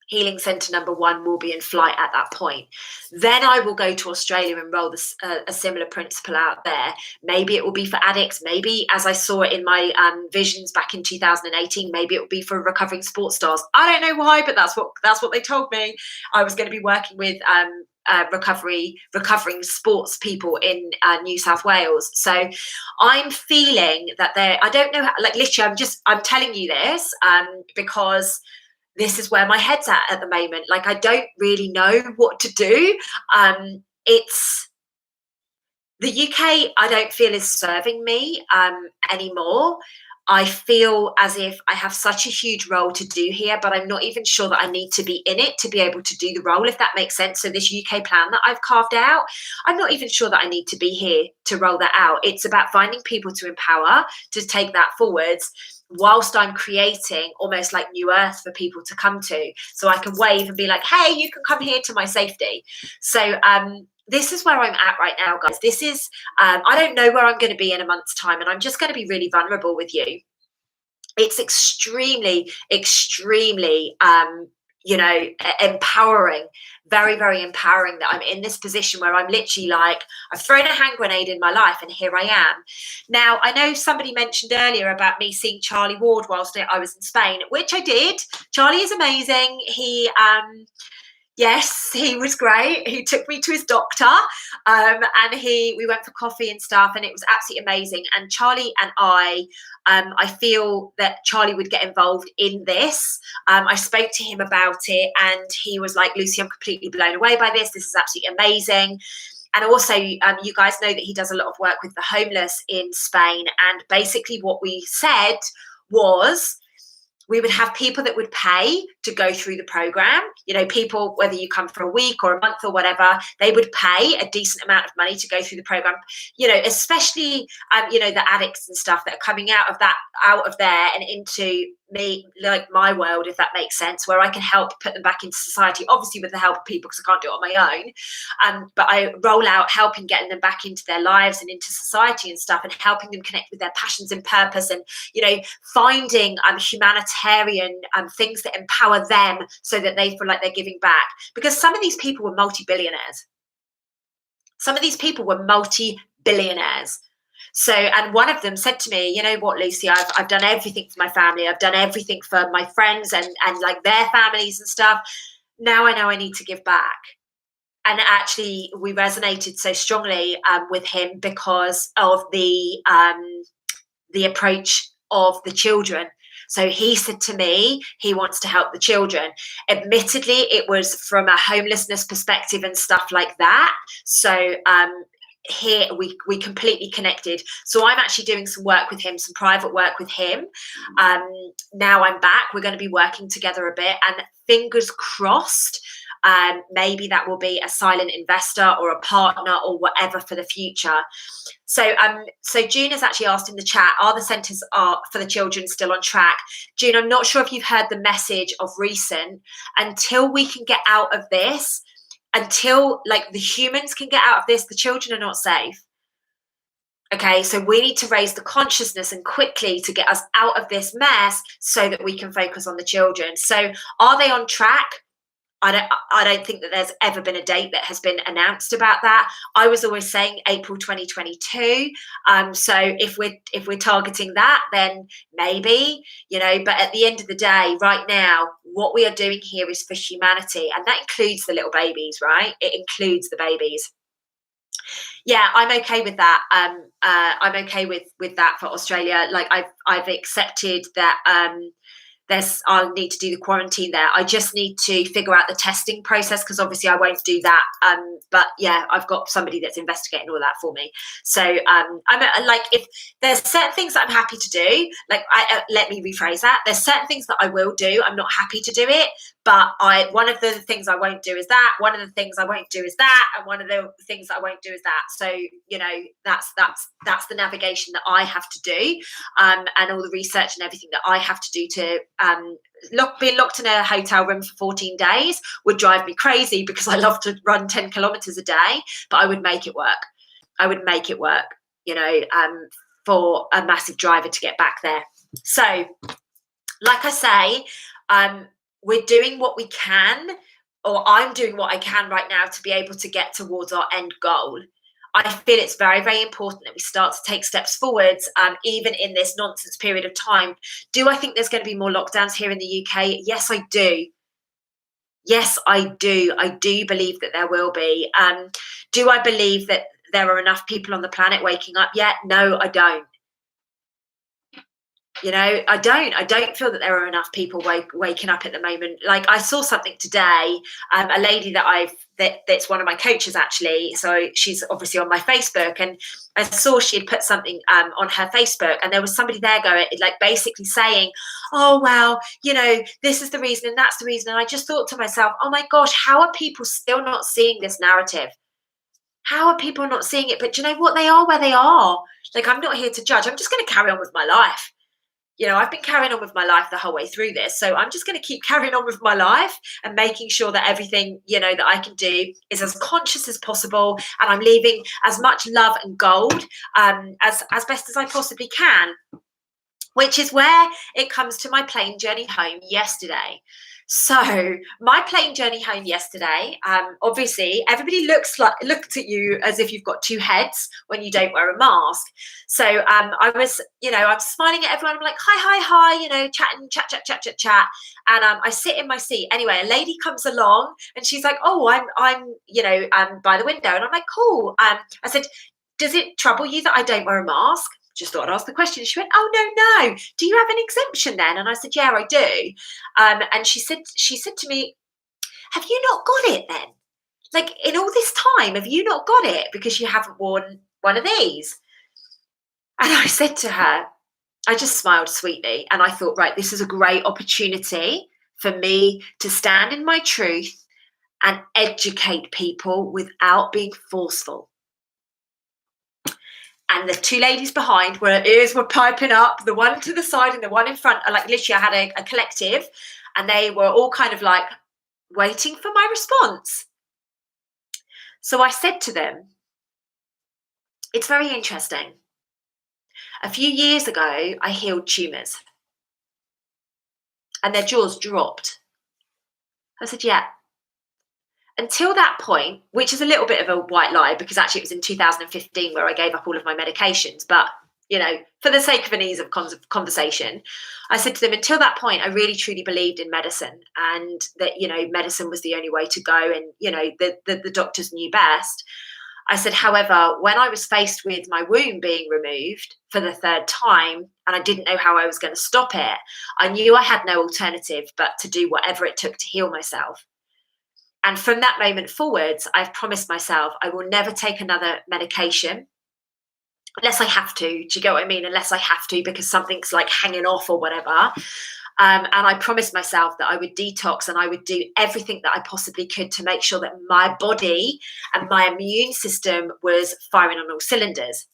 Healing Center number 1 will be in flight at that point. Then I will go to Australia and roll this, a similar principle out there. Maybe it will be for addicts. Maybe, as I saw it in my visions back in 2018, maybe it will be for recovering sports stars. I don't know why, but that's what they told me. I was going to be working with recovering sports people in New South Wales. So I'm feeling that I don't know, like literally, I'm telling you this because this is where my head's at the moment. Like, I don't really know what to do. It's the UK, I don't feel is serving me anymore. I feel as if I have such a huge role to do here, but I'm not even sure that I need to be in it to be able to do the role, if that makes sense. So this UK plan that I've carved out, I'm not even sure that I need to be here to roll that out. It's about finding people to empower, to take that forwards, whilst I'm creating almost like new earth for people to come to. So I can wave and be like, hey, you can come here to my safety. So this is where I'm at right now, guys. This is, I don't know where I'm going to be in a month's time, and I'm just going to be really vulnerable with you. It's extremely, extremely, you know, empowering, very, very empowering that I'm in this position where I'm literally like, I've thrown a hand grenade in my life and here I am. Now, I know somebody mentioned earlier about me seeing Charlie Ward whilst I was in Spain, which I did. Charlie is amazing. Yes, he was great. He took me to his doctor, and we went for coffee and stuff, and it was absolutely amazing. And Charlie and I feel that Charlie would get involved in this. I spoke to him about it, and he was like, Lucy, I'm completely blown away by this. This is absolutely amazing. And also, you guys know that he does a lot of work with the homeless in Spain. And basically what we said was, we would have people that would pay to go through the program. You know, people, whether you come for a week or a month or whatever, they would pay a decent amount of money to go through the program. You know, especially, you know, the addicts and stuff that are coming out of there and into me, like my world, if that makes sense, where I can help put them back into society, obviously with the help of people, because I can't do it on my own. But I roll out helping getting them back into their lives and into society and stuff, and helping them connect with their passions and purpose, and, you know, finding humanitarian things that empower them so that they feel like they're giving back. Because some of these people were multi-billionaires. Some of these people were multi-billionaires. So, and one of them said to me, you know what, Lucy, I've done everything for my family. I've done everything for my friends and like their families and stuff. Now I know I need to give back. And actually we resonated so strongly with him because of the approach of the children. So he said to me, he wants to help the children. Admittedly, it was from a homelessness perspective and stuff like that. So here we completely connected. So I'm actually doing some work with him, some private work with him. Now I'm back. We're going to be working together a bit, and fingers crossed, maybe that will be a silent investor or a partner or whatever for the future. So June has actually asked in the chat, are the centres for the children still on track? June, I'm not sure if you've heard the message of recent. Until we can get out of this, until like the humans can get out of this, the children are not safe. Okay, so we need to raise the consciousness and quickly to get us out of this mess so that we can focus on the children. So are they on track? I don't think that there's ever been a date that has been announced about that. I was always saying April 2022. So if we're targeting that, then maybe, but at the end of the day, right now, what we are doing here is for humanity, and that includes the little babies, right? It includes the babies. Yeah, I'm okay with that. I'm okay with that for Australia. Like I've accepted that I'll need to do the quarantine there. I just need to figure out the testing process, because obviously I won't do that. But yeah, I've got somebody that's investigating all that for me. So like, if there's certain things that I'm happy to do, like let me rephrase that. There's certain things that I will do. I'm not happy to do it, but one of the things I won't do is that. One of the things I won't do is that, and one of the things that I won't do is that. So that's the navigation that I have to do, and all the research and everything that I have to do to being locked in a hotel room for 14 days would drive me crazy, because I love to run 10 kilometers a day, but I would make it work. I would make it work, for a massive driver to get back there. So, like I say, we're doing what we can, or I'm doing what I can right now to be able to get towards our end goal. I feel it's very, very important that we start to take steps forwards, even in this nonsense period of time. Do I think there's going to be more lockdowns here in the UK? Yes, I do. Yes, I do. I do believe that there will be. Do I believe that there are enough people on the planet waking up yet? No, I don't. I don't feel that there are enough people waking up at the moment. Like, I saw something today, a lady that's one of my coaches, actually. So she's obviously on my Facebook, and I saw she had put something on her Facebook, and there was somebody there going, like, basically saying, oh, well, this is the reason and that's the reason. And I just thought to myself, oh my gosh, how are people still not seeing this narrative? How are people not seeing it? But do you know what? They are where they are. Like, I'm not here to judge. I'm just going to carry on with my life. I've been carrying on with my life the whole way through this. So I'm just going to keep carrying on with my life and making sure that everything, that I can do is as conscious as possible. And I'm leaving as much love and gold as best as I possibly can, which is where it comes to my plane journey home yesterday. So my plane journey home yesterday, obviously everybody looked at you as if you've got two heads when you don't wear a mask. So I was, I'm smiling at everyone. I'm like, hi, chatting, chat. And I sit in my seat. Anyway, a lady comes along and she's like, oh, I'm by the window. And I'm like, cool. I said, does it trouble you that I don't wear a mask? Just thought I'd ask the question. She went, oh, no. Do you have an exemption then? And I said, yeah, I do. And she said to me, have you not got it then? Like, in all this time, have you not got it because you haven't worn one of these? And I said to her, I just smiled sweetly. And I thought, right, this is a great opportunity for me to stand in my truth and educate people without being forceful. And the two ladies behind, where ears were piping up, the one to the side and the one in front, like, literally I had a collective, and they were all kind of like waiting for my response. So I said to them, it's very interesting. A few years ago, I healed tumours and their jaws dropped. I said, yeah. Until that point, which is a little bit of a white lie, because actually it was in 2015 where I gave up all of my medications. But, for the sake of an ease of conversation, I said to them, until that point, I really, truly believed in medicine, and that, medicine was the only way to go. And, the doctors knew best. I said, however, when I was faced with my womb being removed for the third time, and I didn't know how I was going to stop it, I knew I had no alternative but to do whatever it took to heal myself. And from that moment forwards, I've promised myself I will never take another medication unless I have to. Do you get what I mean? Unless I have to, because something's like hanging off or whatever. And I promised myself that I would detox and I would do everything that I possibly could to make sure that my body and my immune system was firing on all cylinders.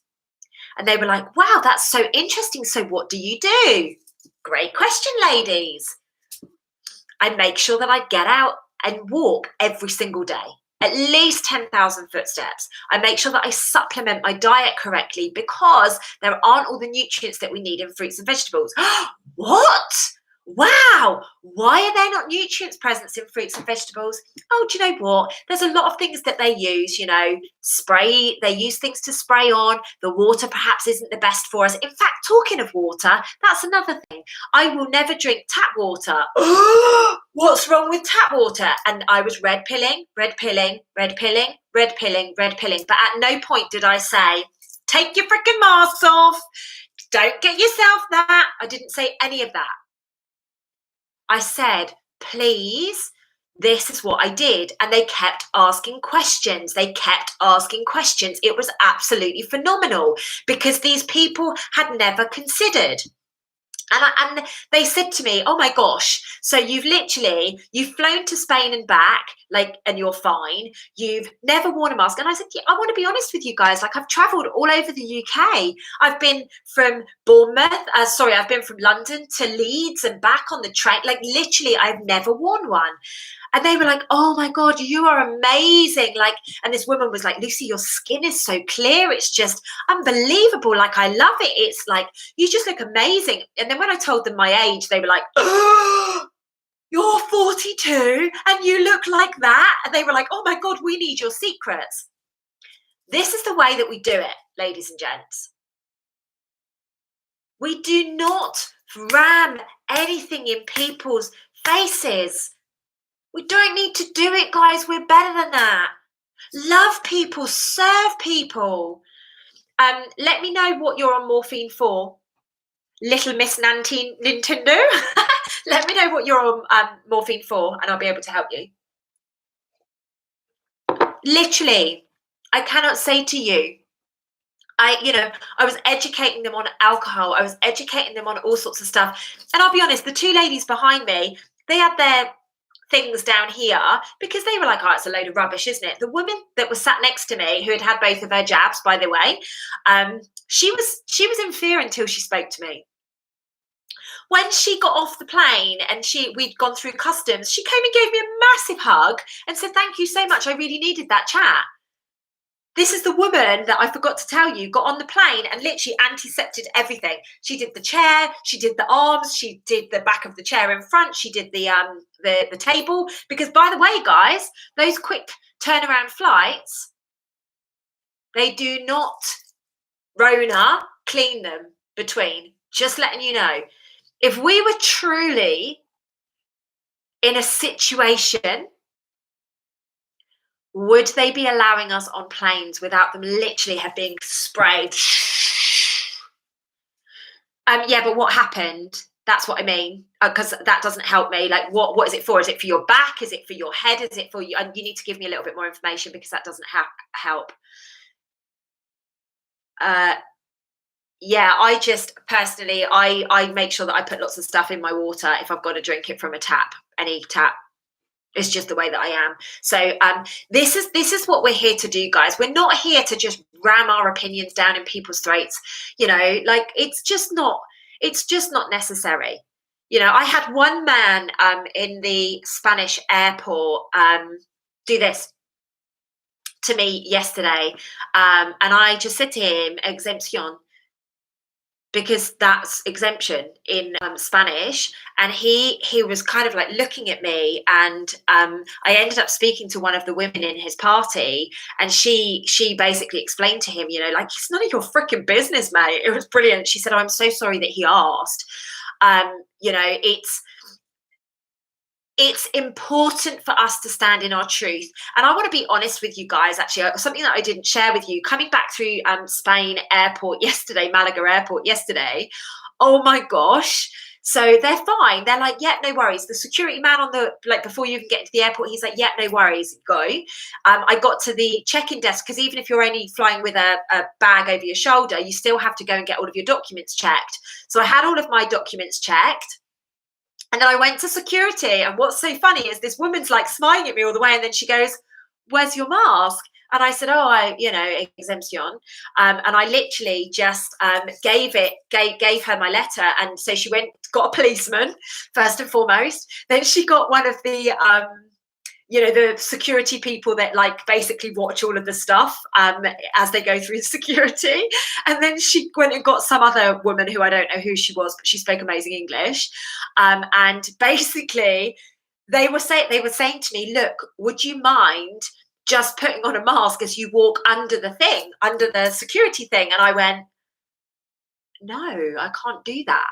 And they were like, wow, that's so interesting. So what do you do? Great question, ladies. I make sure that I get out and walk every single day. at least 10,000 footsteps. I make sure that I supplement my diet correctly because there aren't all the nutrients that we need in fruits and vegetables. What? Wow, why are there not nutrients present in fruits and vegetables? Oh, do you know what? There's a lot of things that they use, spray. They use things to spray on. The water perhaps isn't the best for us. In fact, talking of water, that's another thing. I will never drink tap water. What's wrong with tap water? And I was red pilling. But at no point did I say, take your freaking mask off. Don't get yourself that. I didn't say any of that. I said, please, this is what I did. And they kept asking questions. It was absolutely phenomenal because these people had never considered. And they said to me, oh my gosh, so you've flown to Spain and back, and you're fine. You've never worn a mask. And I said, yeah, I want to be honest with you guys. I've traveled all over the UK. I've been from I've been from London to Leeds and back on the train. Literally, I've never worn one. And they were like, oh my God, you are amazing. And this woman was like, Lucy, your skin is so clear. It's just unbelievable. I love it. It's you just look amazing. And then when I told them my age, they were like, oh, you're 42 and you look like that. And they were like, oh my God, we need your secrets. This is the way that we do it, ladies and gents. We do not ram anything in people's faces. We don't need to do it, guys. We're better than that. Love people, serve people. Let me know what you're on morphine for. Little Miss Nintendo. Let me know what you're on morphine for and I'll be able to help you. Literally, I cannot say to you, I was educating them on alcohol. I was educating them on all sorts of stuff. And I'll be honest, the two ladies behind me, they had their things down here because they were like, oh, it's a load of rubbish, isn't it? The woman that was sat next to me, who had both of her jabs, by the way, she was in fear until she spoke to me. When she got off the plane and we'd gone through customs, she came and gave me a massive hug and said, thank you so much. I really needed that chat. This is the woman that I forgot to tell you, got on the plane and literally antisepted everything. She did the chair, she did the arms, she did the back of the chair in front, she did the table. Because by the way, guys, those quick turnaround flights, they do not Rona clean them between. Just letting you know. If we were truly in a situation, would they be allowing us on planes without them literally have been sprayed? Yeah, but what happened? That's what I mean. Because that doesn't help me. What is it for? Is it for your back? Is it for your head? Is it for you? And you need to give me a little bit more information because that doesn't help. Yeah, I just personally, I make sure that I put lots of stuff in my water if I've got to drink it from a tap, any tap. It's just the way that I am. So this is what we're here to do, guys. We're not here to just ram our opinions down in people's throats. It's just not necessary. I had one man in the Spanish airport do this to me yesterday, and I just said to him, exemption, because that's exemption in Spanish. And he was kind of looking at me, and I ended up speaking to one of the women in his party, and she basically explained to him, it's none of your freaking business, mate. It was brilliant. She said, oh, I'm so sorry that he asked. It's important for us to stand in our truth. And I want to be honest with you guys, actually, something that I didn't share with you, coming back through Spain airport yesterday, Malaga airport yesterday. Oh my gosh. So they're fine. They're like, yeah, no worries. The security man on the, before you even get to the airport, he's like, yeah, no worries, go. I got to the check-in desk, because even if you're only flying with a bag over your shoulder, you still have to go and get all of your documents checked. So I had all of my documents checked. And then I went to security, and what's so funny is this woman's smiling at me all the way, and then she goes, where's your mask? And I said, oh, exemption. And I literally just gave her my letter. And so she got a policeman, first and foremost. Then she got one of the the security people that like basically watch all of the stuff as they go through security. And then she went and got some other woman who I don't know who she was, but she spoke amazing English. And basically they were saying to me, look, would you mind just putting on a mask as you walk under the security thing? And I went, no, I can't do that.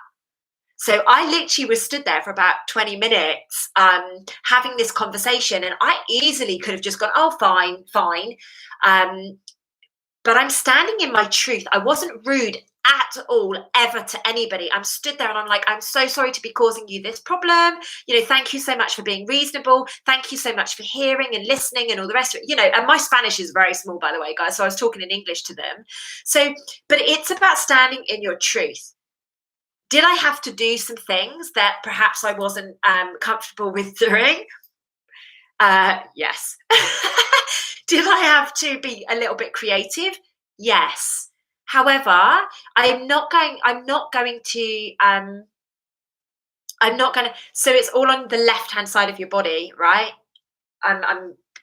So I literally was stood there for about 20 minutes having this conversation, and I easily could have just gone, oh, fine, fine. But I'm standing in my truth. I wasn't rude at all, ever, to anybody. I'm stood there and I'm like, I'm so sorry to be causing you this problem. Thank you so much for being reasonable. Thank you so much for hearing and listening and all the rest of it. And my Spanish is very small, by the way, guys. So I was talking in English to them. But it's about standing in your truth. Did I have to do some things that perhaps I wasn't comfortable with doing? Yes. Did I have to be a little bit creative? Yes. However, I'm not going to, so it's all on the left-hand side of your body, right?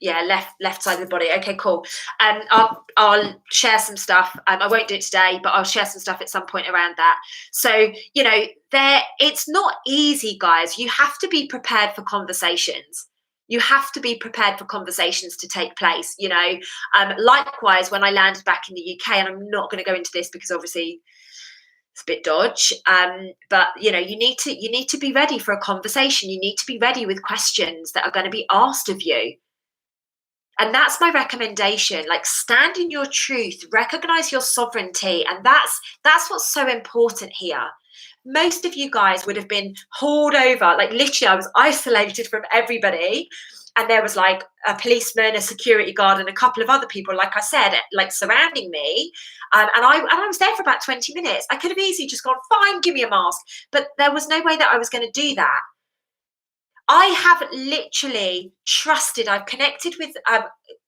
Yeah, left side of the body. Okay, cool. I'll share some stuff. I won't do it today, but I'll share some stuff at some point around that. So it's not easy, guys. You have to be prepared for conversations. You have to be prepared for conversations to take place. Likewise, when I landed back in the UK, and I'm not going to go into this because obviously it's a bit dodge, but you need to be ready for a conversation. You need to be ready with questions that are going to be asked of you. And that's my recommendation. Like, stand in your truth, recognize your sovereignty. And that's what's so important here. Most of you guys would have been hauled over. Like, literally, I was isolated from everybody. And there was like a policeman, a security guard, and a couple of other people, like I said, like surrounding me. And I was there for about 20 minutes. I could have easily just gone, fine, give me a mask. But there was no way that I was going to do that. I have literally trusted, I've connected with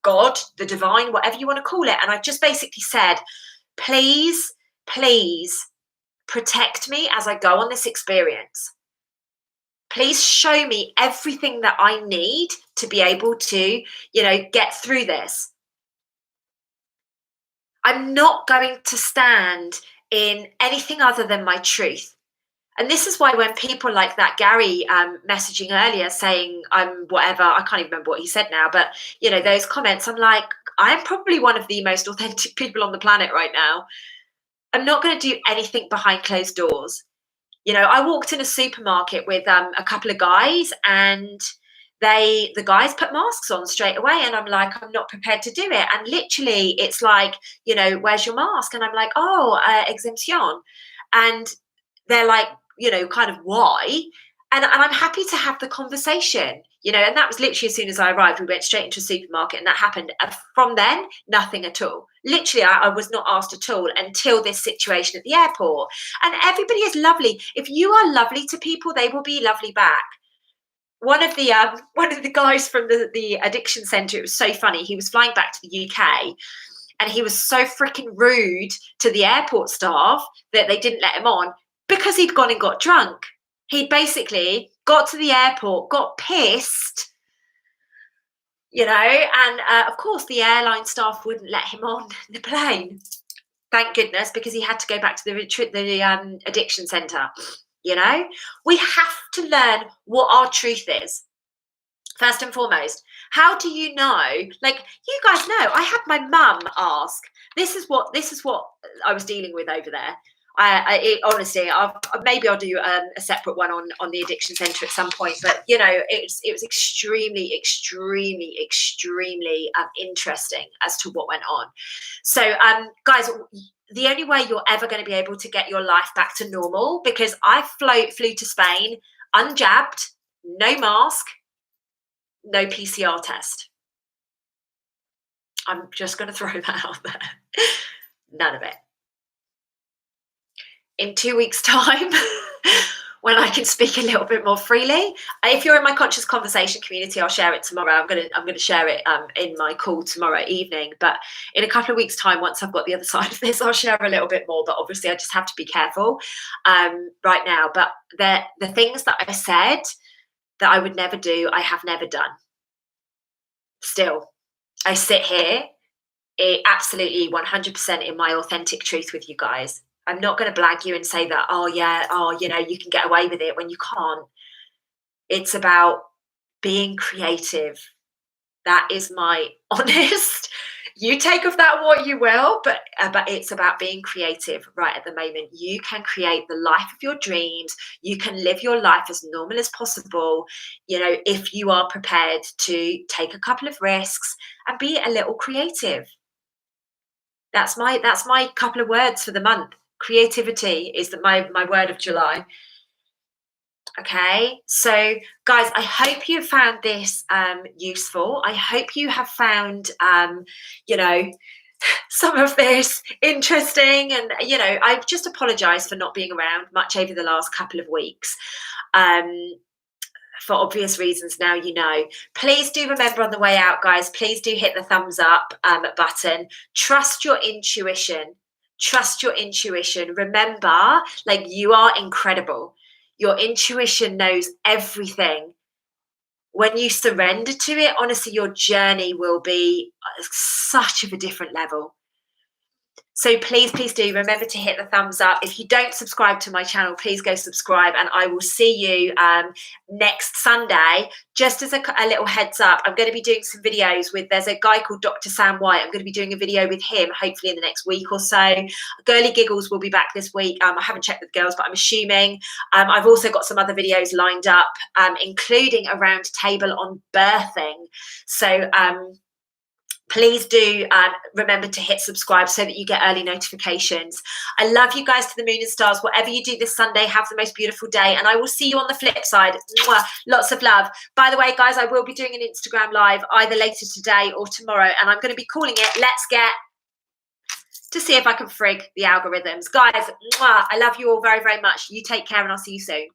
God, the divine, whatever you want to call it. And I've just basically said, please, please protect me as I go on this experience. Please show me everything that I need to be able to, get through this. I'm not going to stand in anything other than my truth. And this is why when people like that Gary messaging earlier saying I'm whatever, I can't even remember what he said now, but those comments, I'm like, I'm probably one of the most authentic people on the planet right now. I'm not going to do anything behind closed doors. I walked in a supermarket with a couple of guys, and the guys put masks on straight away, and I'm like, I'm not prepared to do it. And literally it's like, where's your mask? And I'm like, oh, exemption. And they're like, kind of why? And I'm happy to have the conversation, and that was literally as soon as I arrived, we went straight into a supermarket, and that happened. And from then, nothing at all. Literally, I was not asked at all until this situation at the airport. And everybody is lovely. If you are lovely to people, they will be lovely back. One of the guys from the addiction center, it was so funny. He was flying back to the UK, and he was so freaking rude to the airport staff that they didn't let him on because he'd gone and got drunk. He basically got to the airport, got pissed, and of course the airline staff wouldn't let him on the plane. Thank goodness, because he had to go back to the addiction center. We have to learn what our truth is. First and foremost, how do you know? Like, you guys know, I had my mum ask. This is what I was dealing with over there. Honestly, maybe I'll do a separate one on the addiction center at some point. But it was extremely, extremely, extremely interesting as to what went on. So, guys, the only way you're ever going to be able to get your life back to normal, because I flew to Spain unjabbed, no mask, no PCR test. I'm just going to throw that out there. None of it. In 2 weeks' time, when I can speak a little bit more freely, if you're in my conscious conversation community, I'll share it tomorrow. I'm gonna share it in my call tomorrow evening. But in a couple of weeks' time, once I've got the other side of this, I'll share a little bit more. But obviously, I just have to be careful right now. But the things that I said that I would never do, I have never done. still, I sit here absolutely 100% in my authentic truth with you guys. I'm not going to blag you and say that, oh, yeah, oh, you know, you can get away with it when you can't. It's about being creative. That is my honest. You take of that what you will, but it's about being creative right at the moment. You can create the life of your dreams. You can live your life as normal as possible, you know, if you are prepared to take a couple of risks and be a little creative. That's my couple of words for the month. Creativity is my word of July. Okay, so guys, I hope you found this useful. I hope you have found, you know, some of this interesting. And, you know, I just apologize for not being around much over the last couple of weeks. For obvious reasons now, you know. Please do remember on the way out, guys, please do hit the thumbs up button. Trust your intuition. Trust your intuition. Remember, like, you are incredible. Your intuition knows everything. When you surrender to it, honestly, your journey will be such of a different level. So please do remember to hit the thumbs up. If you don't subscribe to my channel, please go subscribe, and I will see you next Sunday. Just as a little heads up, I'm going to be doing some videos there's a guy called Dr. Sam White. I'm going to be doing a video with him, hopefully in the next week or so. Girly Giggles will be back this week. I haven't checked with the girls, but I'm assuming. I've also got some other videos lined up, including a round table on birthing. So please do remember to hit subscribe so that you get early notifications. I love you guys to the moon and stars. Whatever you do this Sunday, have the most beautiful day, and I will see you on the flip side. Mwah. Lots of love. By the way, guys, I will be doing an Instagram live either later today or tomorrow, and I'm going to be calling it Let's Get, to see if I can frig the algorithms. Guys, mwah, I love you all very, very much. You take care, and I'll see you soon.